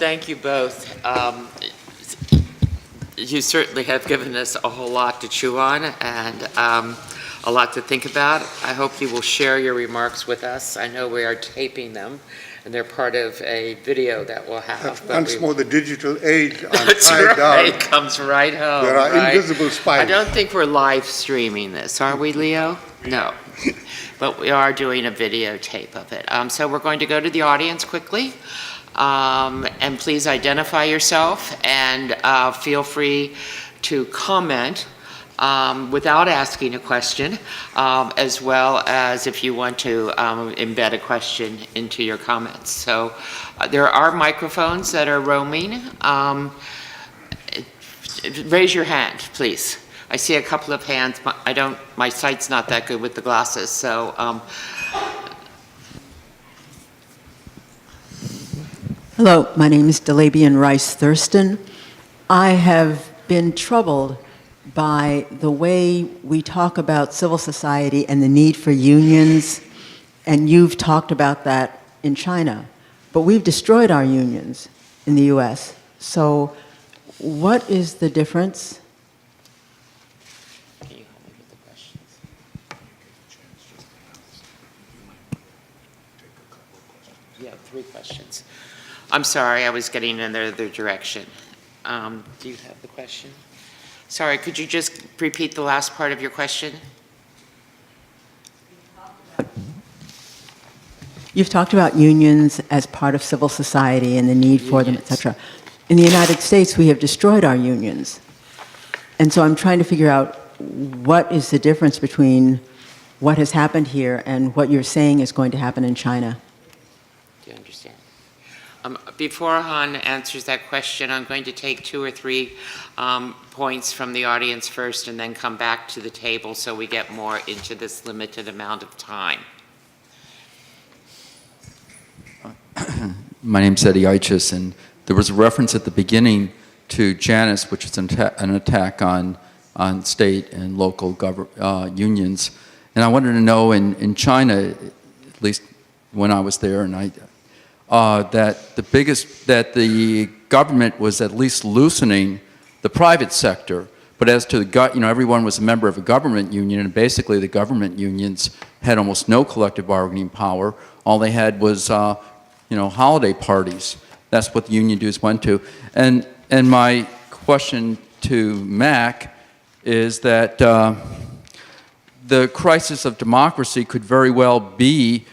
thank you both. You certainly have given us a whole lot to chew on and a lot to think about. I hope you will share your remarks with us. I know we are taping them, and they're part of a video that we'll have. Once more, the digital age. That's right. It comes right home. There are right? invisible spies. I don't think we're live streaming this, are we, Leo? No. But we are doing a videotape of it. So we're going to go to the audience quickly. And please identify yourself and feel free to comment without asking a question, as well as if you want to embed a question into your comments. So there are microphones that are roaming. Raise your hand, please. I see a couple of hands. My sight's not that good with the glasses, so. Hello, my name is Delabian Rice Thurston. I have been troubled by the way we talk about civil society and the need for unions, and you've talked about that in China, but we've destroyed our unions in the US. So what is the difference? Can you help me with the questions? Yeah, 3 questions. I'm sorry, I was getting in the other direction. Do you have the question? Sorry, could you just repeat the last part of your question? You've talked about unions as part of civil society and the need for them, et cetera. In the United States, we have destroyed our unions. And so I'm trying to figure out what is the difference between what has happened here and what you're saying is going to happen in China. Do you understand? Before Han answers that question, I'm going to take 2 or 3 points from the audience first and then come back to the table so we get more into this limited amount of time. My name's Eddie Eichis, and there was a reference at the beginning to Janus, which is an attack on state and local unions. And I wanted to know in China, at least when I was there, and that the government was at least loosening the private sector, but as to the everyone was a member of a government union, and basically the government unions had almost no collective bargaining power. All they had was holiday parties. That's what the union dues went to. And my question to Mac is that the crisis of democracy could very well be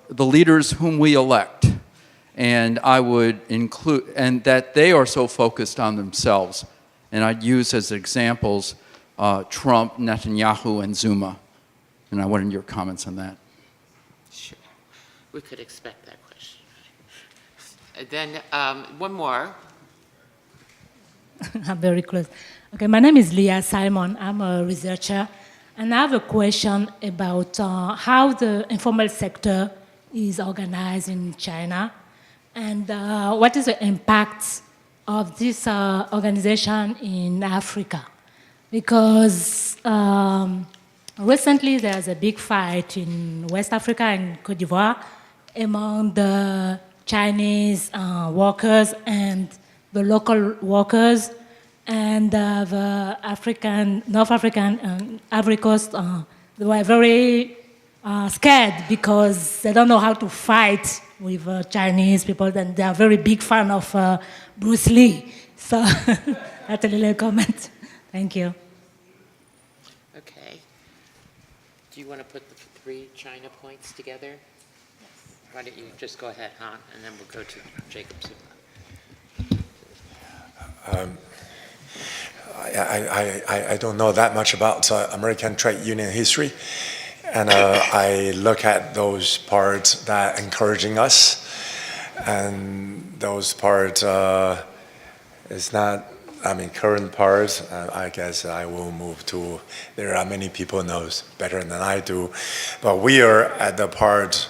the leaders whom we elect, and I would include, and that they are so focused on themselves. And I'd use as examples Trump, Netanyahu, and Zuma. And I wanted your comments on that. Sure. We could expect that question. Then one more. I'm very close. Okay, my name is Leah Simon. I'm a researcher, and I have a question about how the informal sector is organized in China, and what is the impact of this organization in Africa? Because recently there's a big fight in West Africa and Côte d'Ivoire among the Chinese workers and the local workers, and the North African and Ivory Coast, they were very scared because they don't know how to fight with Chinese people, and they are very big fan of Bruce Lee. So that's a little comment. Thank you. Okay. Do you want to put the 3 China points together? Yes. Why don't you just go ahead, Han, and then we'll go to Jacob Zuma. I don't know that much about American trade union history, and I look at those parts that encouraging us, and those parts is not, current parts. I guess I will move to, there are many people knows better than I do, but we are at the part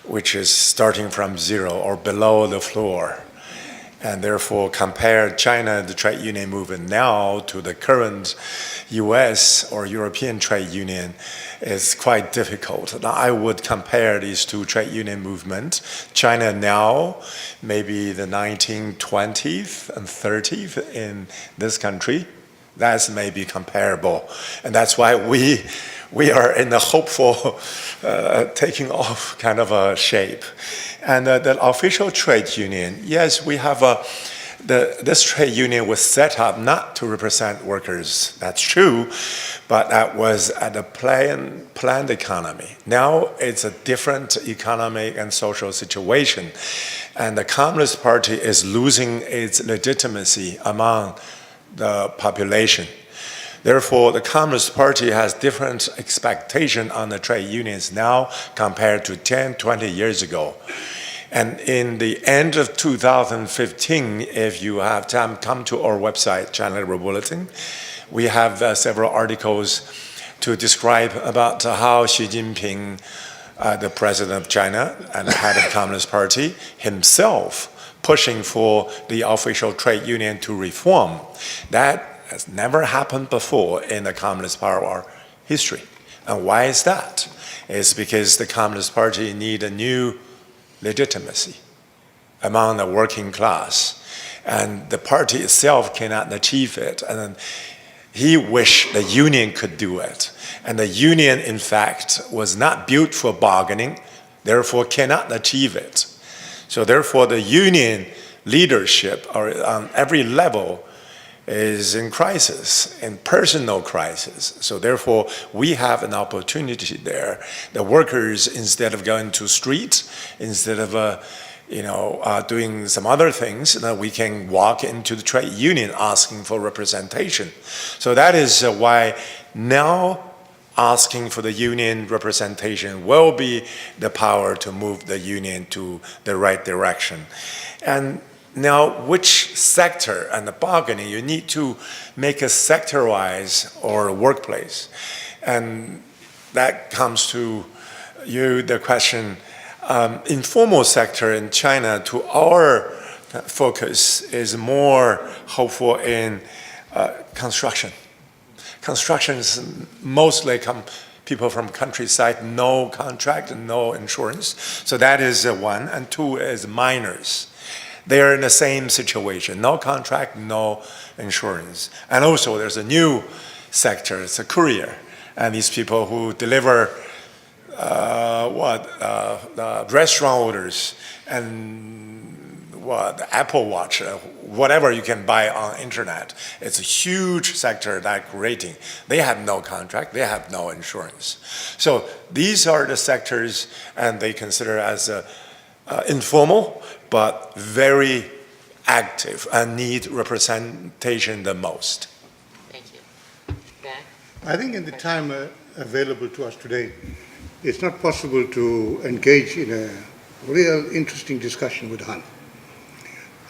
which is starting from 0 or below the floor. And therefore, compare China, the trade union movement now to the current US or European trade union is quite difficult. Now, I would compare these two trade union movements. China now, maybe the 1920s and 30s in this country, that's maybe comparable. And that's why we are in a hopeful taking off kind of a shape. And the official trade union, yes, we have this trade union was set up not to represent workers, that's true, but that was at a planned economy. Now it's a different economic and social situation. And the Communist Party is losing its legitimacy among the population. Therefore, the Communist Party has different expectation on the trade unions now compared to 10, 20 years ago. And in the end of 2015, if you have time, come to our website, China Liberal Bulletin. We have several articles to describe about how Xi Jinping, the president of China and the head of the Communist Party, himself pushing for the official trade union to reform. That has never happened before in the Communist Party history. And why is that? It's because the Communist Party need a new legitimacy among the working class. And the party itself cannot achieve it. And he wished the union could do it. And the union, in fact, was not built for bargaining, therefore cannot achieve it. So therefore, the union leadership on every level is in crisis, in personal crisis. So therefore, we have an opportunity there. The workers, instead of going to streets, instead of doing some other things, we can walk into the trade union asking for representation. So that is why now asking for the union representation will be the power to move the union to the right direction. And now, which sector and the bargaining, you need to make a sector-wise or a workplace. And that comes to you, the question, informal sector in China, to our focus, is more hopeful in construction. Construction is mostly people from countryside, no contract and no insurance. So that is one. And two is miners. They are in the same situation, no contract, no insurance. And also there's a new sector, it's a courier. And these people who deliver restaurant orders and Apple Watch, whatever you can buy on internet. It's a huge sector that creating. They have no contract, they have no insurance. So these are the sectors, and they consider as informal, but very active and need representation the most. Thank you. Ben? I think in the time available to us today, it's not possible to engage in a real interesting discussion with Han.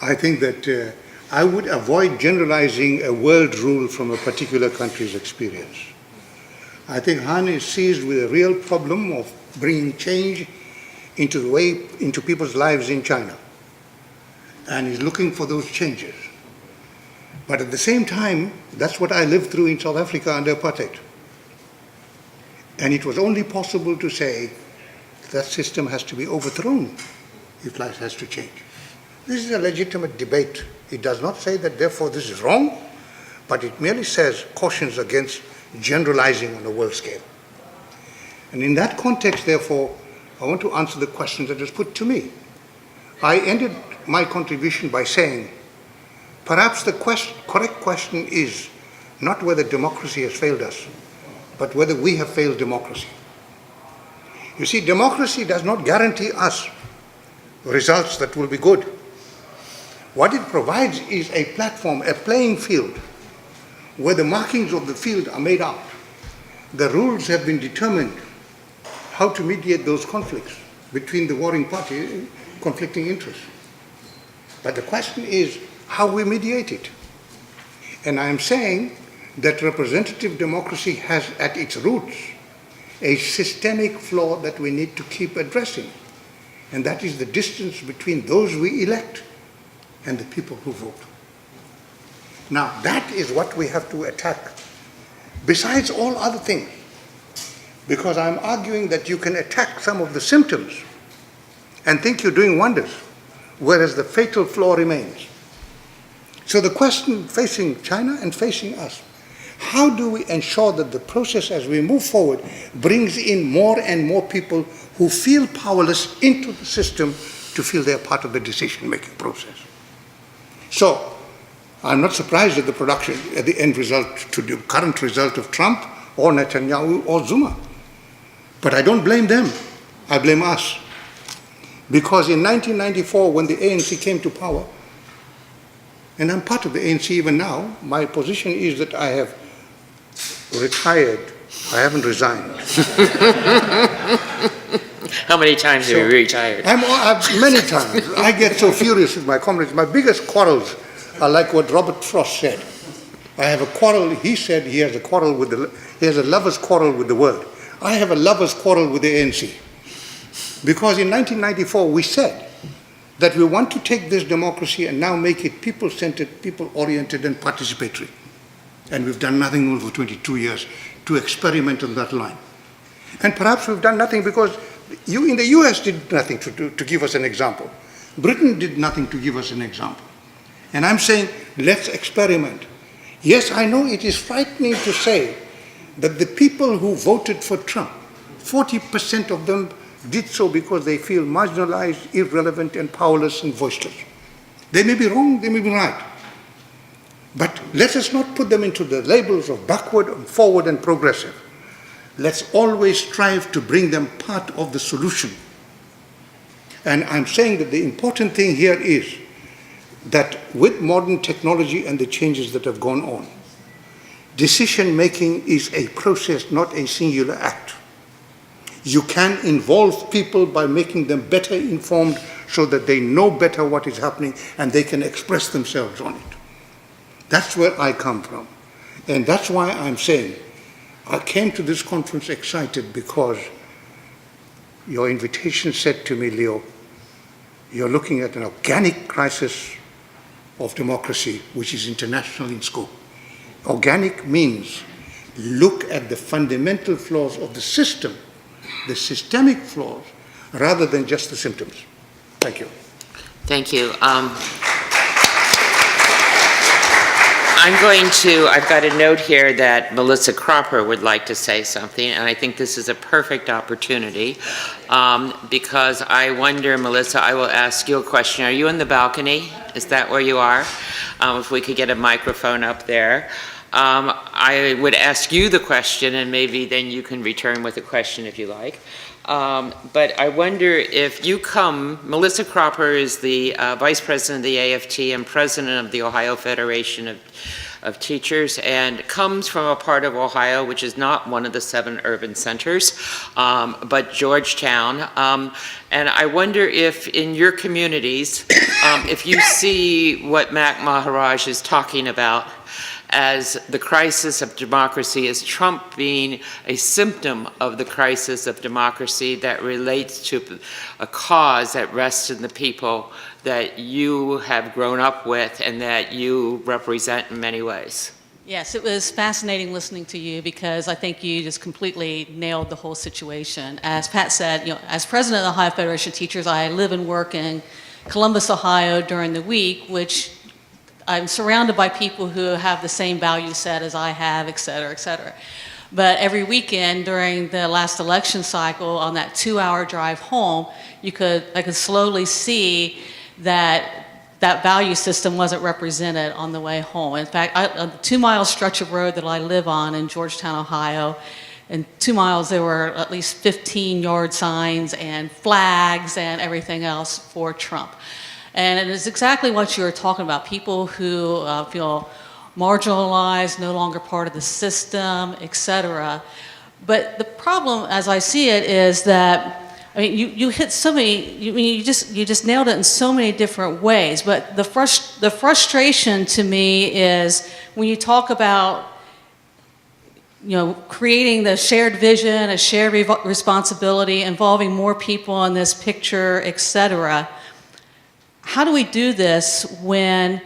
I think that I would avoid generalizing a world rule from a particular country's experience. I think Han is seized with a real problem of bringing change into people's lives in China. And he's looking for those changes. But at the same time, that's what I lived through in South Africa under apartheid. And it was only possible to say that system has to be overthrown if life has to change. This is a legitimate debate. It does not say that therefore this is wrong, but it merely says, cautions against generalizing on a world scale. And in that context, therefore, I want to answer the question that was put to me. I ended my contribution by saying, perhaps the correct question is not whether democracy has failed us, but whether we have failed democracy. You see, democracy does not guarantee us results that will be good. What it provides is a platform, a playing field, where the markings of the field are made out. The rules have been determined how to mediate those conflicts between the warring parties, conflicting interests. But the question is how we mediate it. And I am saying that representative democracy has at its roots a systemic flaw that we need to keep addressing. And that is the distance between those we elect and the people who vote. Now, that is what we have to attack, besides all other things. Because I'm arguing that you can attack some of the symptoms and think you're doing wonders, whereas the fatal flaw remains. So the question facing China and facing us, how do we ensure that the process as we move forward brings in more and more people who feel powerless into the system to feel they're part of the decision-making process? So I'm not surprised at the production, at the end result, to the current result of Trump or Netanyahu or Zuma. But I don't blame them, I blame us. Because in 1994, when the ANC came to power, and I'm part of the ANC even now, my position is that I have retired. I haven't resigned. How many times have you retired? Many times. I get so furious with my comrades. My biggest quarrels are like what Robert Frost said. I have a quarrel. He said he has a lover's quarrel with the world. I have a lover's quarrel with the ANC. Because in 1994 we said that we want to take this democracy and now make it people-centered, people-oriented and participatory. And we've done nothing over 22 years to experiment on that line. And perhaps we've done nothing because you in the US did nothing to give us an example. Britain did nothing to give us an example. And I'm saying, let's experiment. Yes, I know it is frightening to say that the people who voted for Trump, 40% of them did so because they feel marginalized, irrelevant, and powerless and voiceless. They may be wrong, they may be right. But let us not put them into the labels of backward and forward and progressive. Let's always strive to bring them part of the solution. And I'm saying that the important thing here is that with modern technology and the changes that have gone on, decision-making is a process, not a singular act. You can involve people by making them better informed so that they know better what is happening and they can express themselves on it. That's where I come from. And that's why I'm saying I came to this conference excited because your invitation said to me, Leo, you're looking at an organic crisis of democracy which is international in scope. Organic means look at the fundamental flaws of the system, the systemic flaws, rather than just the symptoms. Thank you. Thank you. I've got a note here that Melissa Cropper would like to say something, and I think this is a perfect opportunity because I wonder, Melissa, I will ask you a question. Are you in the balcony? Is that where you are? If we could get a microphone up there. I would ask you the question, and maybe then you can return with a question if you like. But I wonder if you come, Melissa Cropper is the Vice President of the AFT and President of the Ohio Federation of Teachers, and comes from a part of Ohio which is not one of the 7 urban centers, but Georgetown. And I wonder if in your communities, if you see what Mac Maharaj is talking about as the crisis of democracy, as Trump being a symptom of the crisis of democracy that relates to a cause that rests in the people that you have grown up with and that you represent in many ways. Yes, it was fascinating listening to you because I think you just completely nailed the whole situation. As Pat said, as president of the Ohio Federation of Teachers, I live and work in Columbus, Ohio during the week, which I'm surrounded by people who have the same value set as I have, et cetera, et cetera. But every weekend during the last election cycle, on that 2-hour drive home, I could slowly see that value system wasn't represented on the way home. In fact, on the 2-mile stretch of road that I live on in Georgetown, Ohio, in 2 miles there were at least 15 yard signs and flags and everything else for Trump. And it is exactly what you were talking about, people who feel marginalized, no longer part of the system, et cetera. But the problem, as I see it, is that, I mean, you hit so many, you just nailed it in so many different ways. But the frustration to me is when you talk about, creating the shared vision, a shared responsibility, involving more people in this picture, et cetera. how do we do this when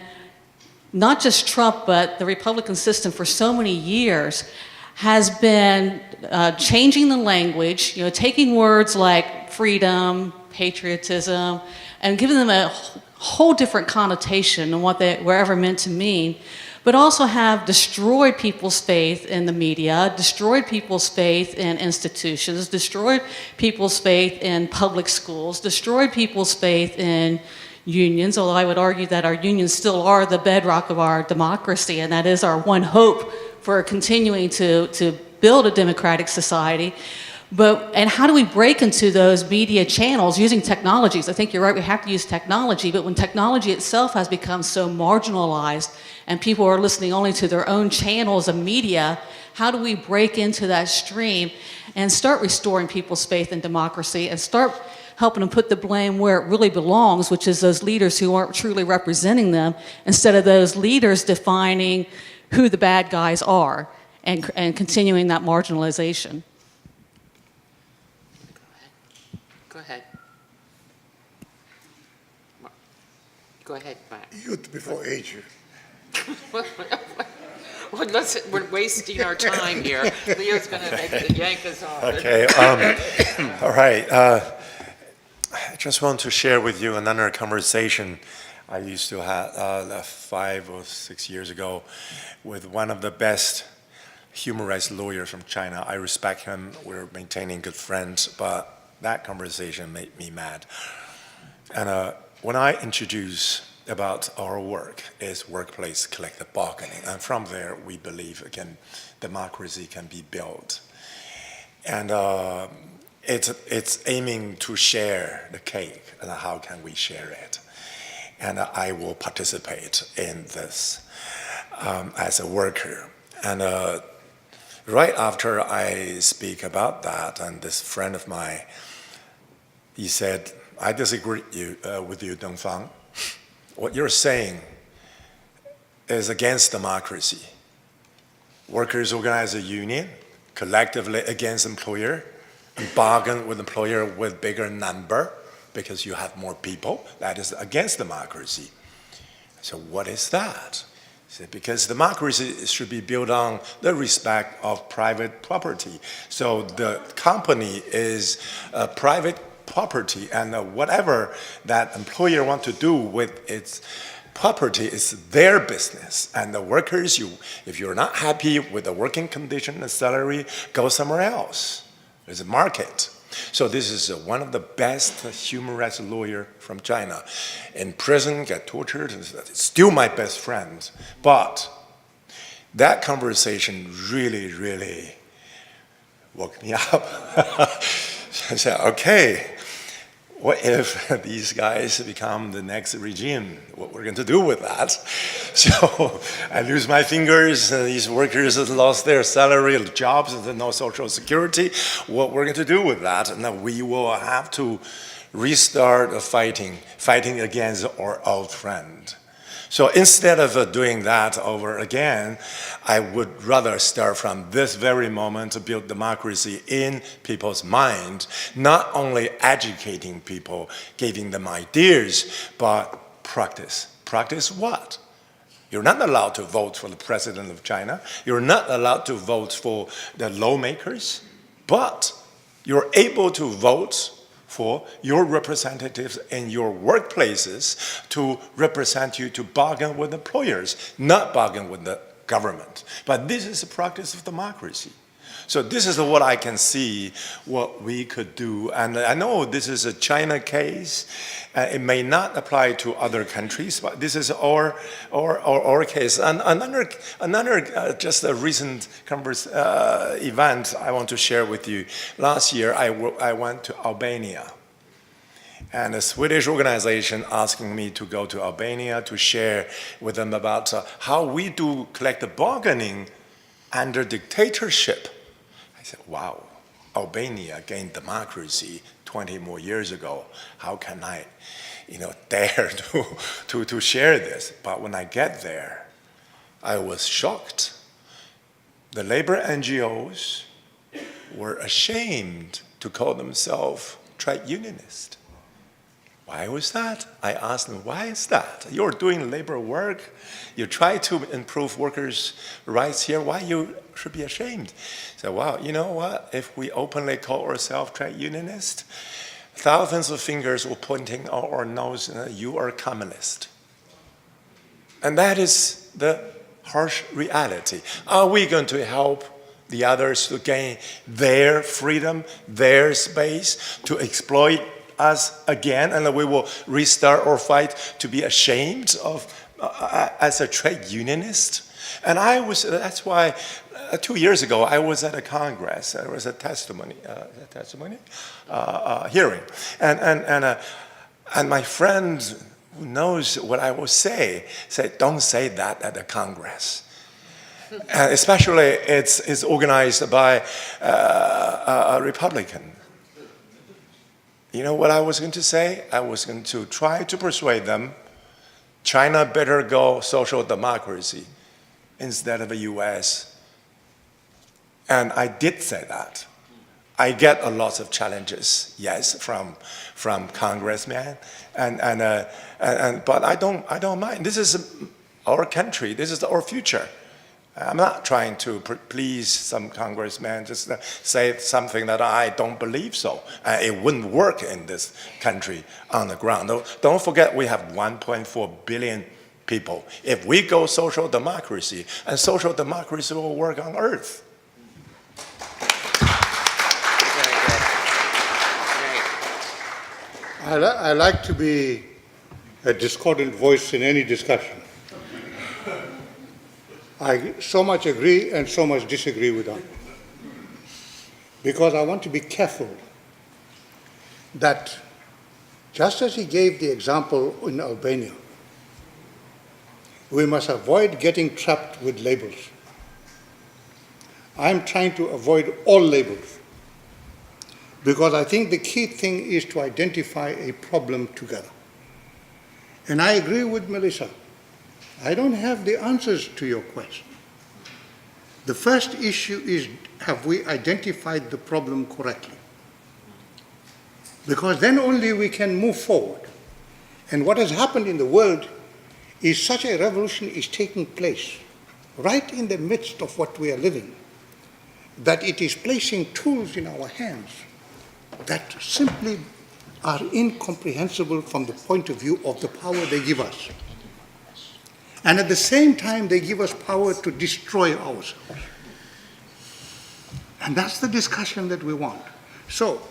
not just Trump, but the Republican system for so many years has been changing the language, taking words like freedom, patriotism, and giving them a whole different connotation than what they were ever meant to mean, but also have destroyed people's faith in the media, destroyed people's faith in institutions, destroyed people's faith in public schools, destroyed people's faith in unions, although I would argue that our unions still are the bedrock of our democracy, and that is our one hope for continuing to build a democratic society. And how do we break into those media channels using technologies? I think you're right, we have to use technology, but when technology itself has become so marginalized and people are listening only to their own channels of media, how do we break into that stream and start restoring people's faith in democracy and start helping them put the blame where it really belongs, which is those leaders who aren't truly representing them, instead of those leaders defining who the bad guys are and continuing that marginalization. Go ahead. Go ahead, Matt. Youth before age. Well, we're wasting our time here. Leo's going to yank us off. Okay. All right. I just want to share with you another conversation I used to have 5 or 6 years ago with one of the best human rights lawyers from China. I respect him. We're maintaining good friends, but that conversation made me mad. And when I introduce about our work is workplace collective bargaining, and from there we believe again democracy can be built. And it's aiming to share the cake, and how can we share it? And I will participate in this as a worker. And right after I speak about that, and this friend of mine, he said, I disagree with you, Dongfang. What you're saying is against democracy. Workers organize a union, collectively against employer, and bargain with employer with bigger number because you have more people. That is against democracy. So what is that? He said, because democracy should be built on the respect of private property. So the company is private property, and whatever that employer want to do with its property is their business. And the workers, if you're not happy with the working condition and salary, go somewhere else. There's a market. So this is one of the best human rights lawyer from China. In prison, get tortured, still my best friend. But that conversation really, really woke me up. I said, okay, what if these guys become the next regime? What we're going to do with that? So I lose my fingers, these workers have lost their salary, jobs, and no social security. What we're going to do with that? And we will have to restart fighting against our old friend. So instead of doing that over again, I would rather start from this very moment to build democracy in people's mind, not only educating people, giving them ideas, but practice. Practice what? You're not allowed to vote for the president of China. You're not allowed to vote for the lawmakers, but you're able to vote for your representatives in your workplaces to represent you, to bargain with employers, not bargain with the government. But this is a practice of democracy. So this is what I can see what we could do. And I know this is a China case. It may not apply to other countries, but this is our case. And another just a recent event I want to share with you. Last year, I went to Albania. And a Swedish organization asking me to go to Albania to share with them about how we do collective bargaining under dictatorship. I said, wow, Albania gained democracy 20 more years ago. How can I, dare to share this? But when I get there, I was shocked. The labor NGOs were ashamed to call themselves trade unionists. Why was that? I asked them, why is that? You're doing labor work. You try to improve workers' rights here. Why you should be ashamed? So, wow, you know what? If we openly call ourselves trade unionists, thousands of fingers will pointing out our nose, you are a communist. And that is the harsh reality. Are we going to help the others to gain their freedom, their space, to exploit us again, and we will restart our fight to be ashamed of as a trade unionist? And that's why 2 years ago I was at a Congress. There was a hearing, and my friend who knows what I will say said, don't say that at the Congress. Especially it's organized by a Republican. You know what I was going to say? I was going to try to persuade them China better go social democracy instead of the US. And I did say that. I get a lot of challenges, yes, from congressmen, but I don't mind. This is our country. This is our future. I'm not trying to please some congressman, just say something that I don't believe so. It wouldn't work in this country on the ground. Don't forget we have 1.4 billion people. If we go social democracy, and social democracy will work on earth. Very good. I like to be a discordant voice in any discussion. I so much agree and so much disagree with him. Because I want to be careful that just as he gave the example in Albania, we must avoid getting trapped with labels. I'm trying to avoid all labels because I think the key thing is to identify a problem together. And I agree with Melissa. I don't have the answers to your question. The first issue is, have we identified the problem correctly? Because then only we can move forward. And what has happened in the world is such a revolution is taking place right in the midst of what we are living, that it is placing tools in our hands that simply are incomprehensible from the point of view of the power they give us. And at the same time, they give us power to destroy ourselves. And that's the discussion that we want. So,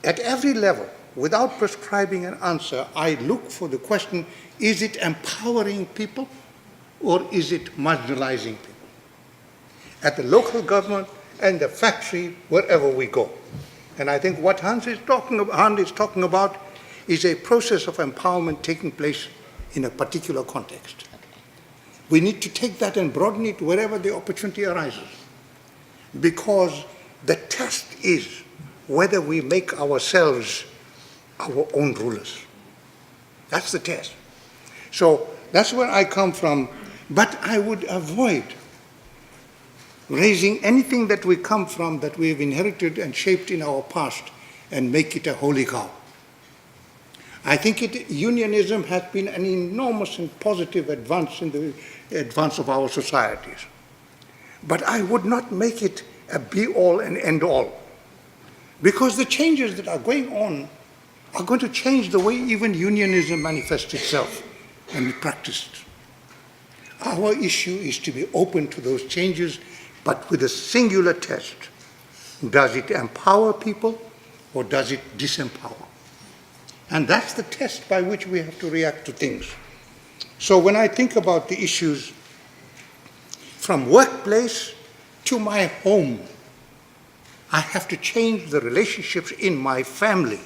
at every level, without prescribing an answer, I look for the question, is it empowering people or is it marginalizing people? At the local government and the factory, wherever we go. And I think what Hans is talking about is a process of empowerment taking place in a particular context. We need to take that and broaden it wherever the opportunity arises. Because the test is whether we make ourselves our own rulers. That's the test. So that's where I come from. But I would avoid raising anything that we come from, that we have inherited and shaped in our past, and make it a holy cow. I think unionism has been an enormous and positive advance in the advance of our societies. But I would not make it a be-all and end-all. Because the changes that are going on are going to change the way even unionism manifests itself and practiced. Our issue is to be open to those changes, but with a singular test. Does it empower people or does it disempower? And that's the test by which we have to react to things. So when I think about the issues from workplace to my home, I have to change the relationships in my family.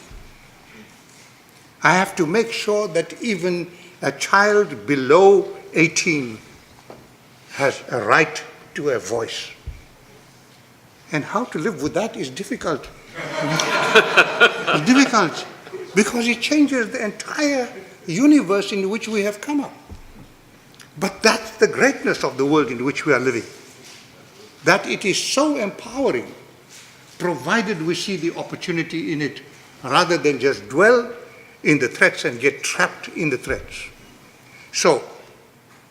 I have to make sure that even a child below 18 has a right to a voice. And how to live with that is difficult. It's difficult because it changes the entire universe in which we have come up. But that's the greatness of the world in which we are living. That it is so empowering, provided we see the opportunity in it, rather than just dwell in the threats and get trapped in the threats. So,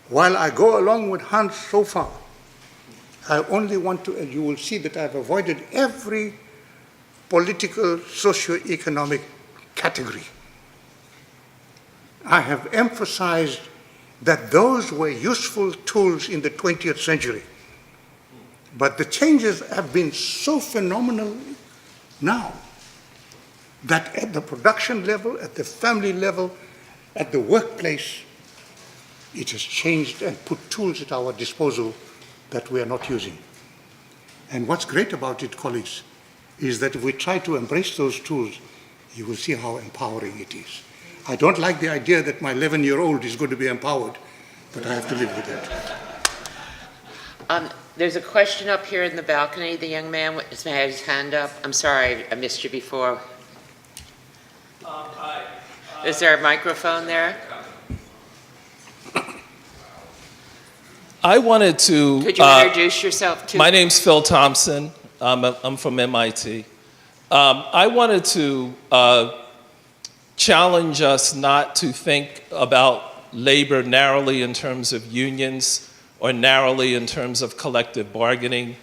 while I go along with Hans so far, I only want to, and you will see that I've avoided every political, socio-economic category. I have emphasized that those were useful tools in the 20th century. But the changes have been so phenomenal now that at the production level, at the family level, at the workplace, it has changed and put tools at our disposal that we are not using. And what's great about it, colleagues, is that if we try to embrace those tools, you will see how empowering it is. I don't like the idea that my 11-year-old is going to be empowered, but I have to live with that. There's a question up here in the balcony. The young man had his hand up. I'm sorry, I missed you before. Hi. Is there a microphone there? I wanted to... Could you introduce yourself too? My name's Phil Thompson. I'm from MIT. I wanted to challenge us not to think about labor narrowly in terms of unions or narrowly in terms of collective bargaining.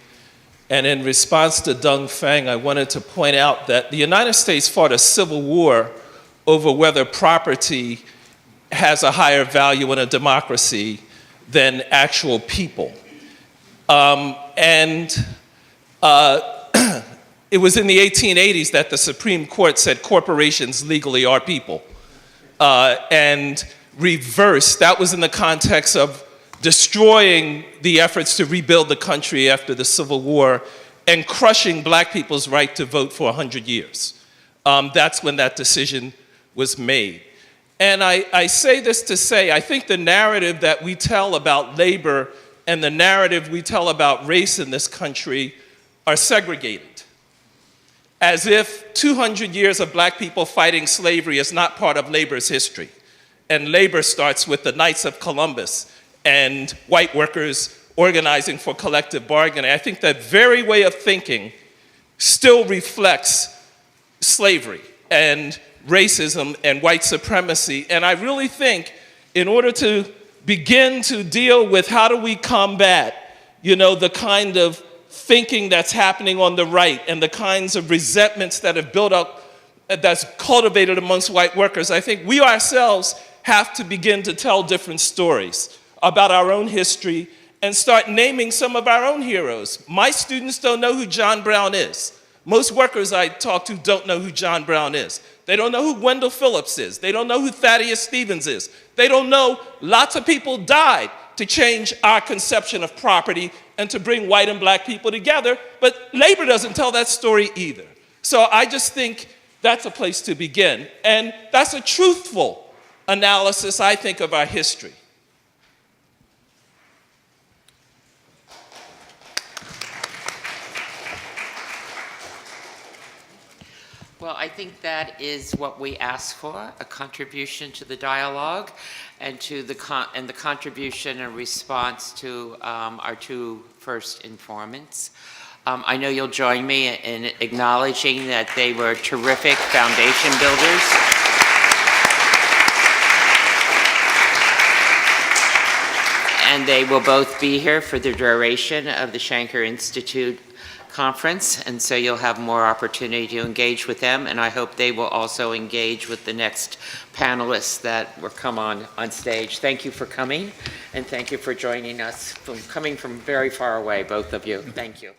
And in response to Deng Feng, I wanted to point out that the United States fought a civil war over whether property has a higher value in a democracy than actual people. It was in the 1880s that the Supreme Court said corporations legally are people. And reversed, that was in the context of destroying the efforts to rebuild the country after the Civil War and crushing black people's right to vote for 100 years. That's when that decision was made. And I say this to say, I think the narrative that we tell about labor and the narrative we tell about race in this country are segregated. As if 200 years of black people fighting slavery is not part of labor's history. And labor starts with the Knights of Columbus and white workers organizing for collective bargaining. I think that very way of thinking still reflects slavery and racism and white supremacy. And I really think in order to begin to deal with how do we combat, the kind of thinking that's happening on the right and the kinds of resentments that have built up, that's cultivated amongst white workers, I think we ourselves have to begin to tell different stories about our own history and start naming some of our own heroes. My students don't know who John Brown is. Most workers I talk to don't know who John Brown is. They don't know who Wendell Phillips is. They don't know who Thaddeus Stevens is. They don't know lots of people died to change our conception of property and to bring white and black people together, but labor doesn't tell that story either. So I just think that's a place to begin. And that's a truthful analysis, I think, of our history. Well, I think that is what we asked for, a contribution to the dialogue and to the contribution and response to our two first informants. I know you'll join me in acknowledging that they were terrific foundation builders. And they will both be here for the duration of the Shanker Institute conference, and so you'll have more opportunity to engage with them, and I hope they will also engage with the next panelists that will come on stage. Thank you for coming, and thank you for joining us, coming from very far away, both of you. Thank you.